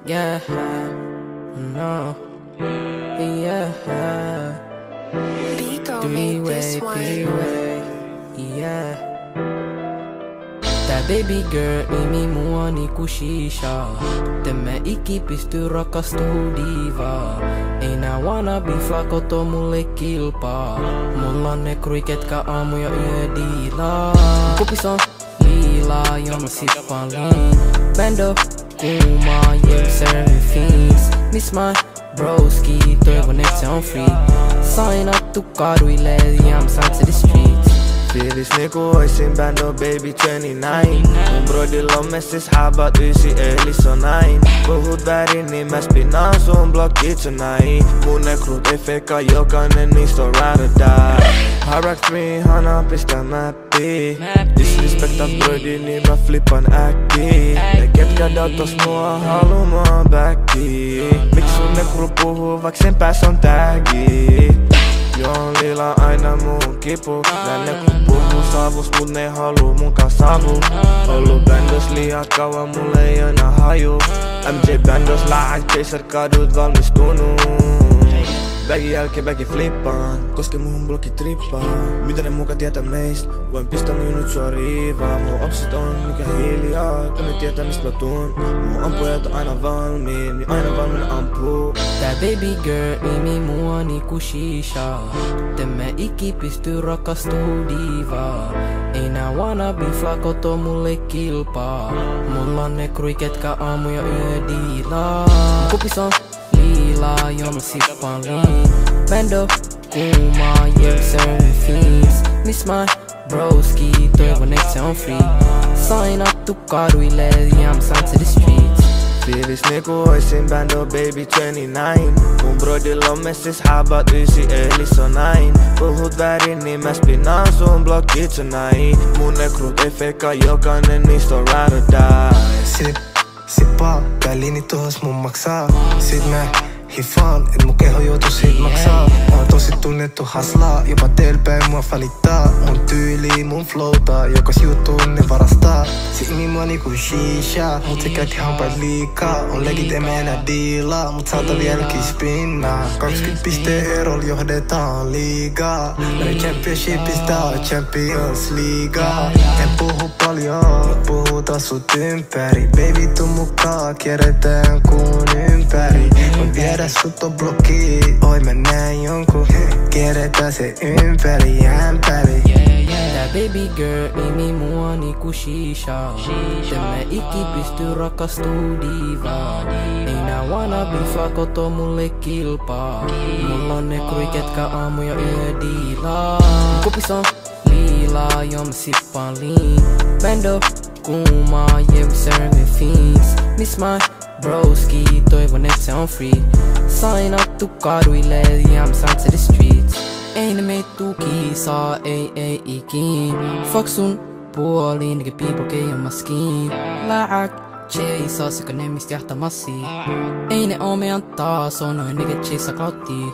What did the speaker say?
Yeah, no, yeah. Pico made this one. Three-way, yeah. Tää baby girl nimi mua niinku shisha. Tämä ikki pystyy rakastuu divaa. Ei nää wannabe flakot oo mulle kilpaa. Mulla on ne krui ketkä aamu ja yö diilaa. Kupis on liilaa ja mä sippaan lean. Bando kuumaa, yeah serving fiends. Miss my broski, toivon et se on free. Signattu kaduille, yeah I'm signed to the streets. Fiilis niinku oisin bando baby 29. Mun brodilla on messis habat 9 eli se on näin. Puhut väärin niin mä spinaan sun blokki tonight. Mun ne krut ei feka, jokainen niistä on ride or die. Hard 300 pistää mäppiin. Disrespectat brodi niin mä flippan äkkiin. Ja ketkä dautos mua haluu mua backiin. Miks sun ne krut puhuu vaik sen pääs on taggi? Joo lila aina mun kipu. Nää kun puhuu savus mut ne haluu mun kans savu. Ollu bändos liian kauan mulle ei aina haju. MJ bändos lähet keiser kadut valmistunut. Bagin jälkeen bagin flippaan, koske muhun blokki trippaan. Mitä ne muka tietää meist? Voin pistää nyt sua riivaan. Mun opsit on mikä hiljaa, kun ne tietää mistä mä tuun. Mun ampujat on aina valmiin, niin aina valmiina ampuu. Tää baby girl nimi mua niinku shisha. Tämä ikki pystyy rakastuu divaa. Ei nää wannabe flakot oo mulle kilpaa. Mulla on ne krui ketkä aamu ja yö diilaa. Kupis on liilaa ja mä sippaan lean. Bando kuumaa, yeah serving fiends. Miss my broski, toivon et se on free. Signattu kaduille, yeah I'm signed to the streets. Fiilis niinku oisin bando baby 29. Mun brodilla on messis habat 9 eli se on näin. Puhut väärin niin mä spinaan sun blokki tonight. Mun ne krut ei feka, jokainen niistä on ride or die. Sippaa, tää liini tuhos mun maksaa. Sit mä hiffaan, et mun keho joutuu sit maksaa. Mä oon tosi tunnettu haslaa, jopa teil päin mua valittaa. Mun tyyli, mun flowta, jokas juttu ne varastaa. Se imi mua niinku shisha, mut se käytti hampaat liikaa. On legit emme enää diilaa, mut saata vieläkin spinnaa. 20 pisteen erol johdetaan liigaa. Noi championshipista on Champions Leaguea. En puhu paljon, mut puhutaan sut ympäri. Baby tuu mukaan, kierretään kuun ympäri. Voin viedä sut on blokkiin, oi mä näen jonkun. Kierretään se ympäri ämpäri. Tää baby girl nimi mua niinku shisha. Tämä ikki pystyy rakastuu divaa. Ei nää wannabe flakot oo mulle kilpaa. Mulla on ne krui ketkä aamu ja yö diilaa. Kupis on liilaa ja mä sippaan lean. Bando kuumaa, yeah we serving fiends. Miss my broski, toivon et se on free. Signattu kaduille, yeah I'm signed to the streets. Ei ne meit tuu kiisaa, ei ikin. Fuck sun puoliin, nigga people kei on maskiin. Lääk, chase, sekä ne mistä jahtamassi. Ei ne oo meidän taas, on noin nigga chase klottii.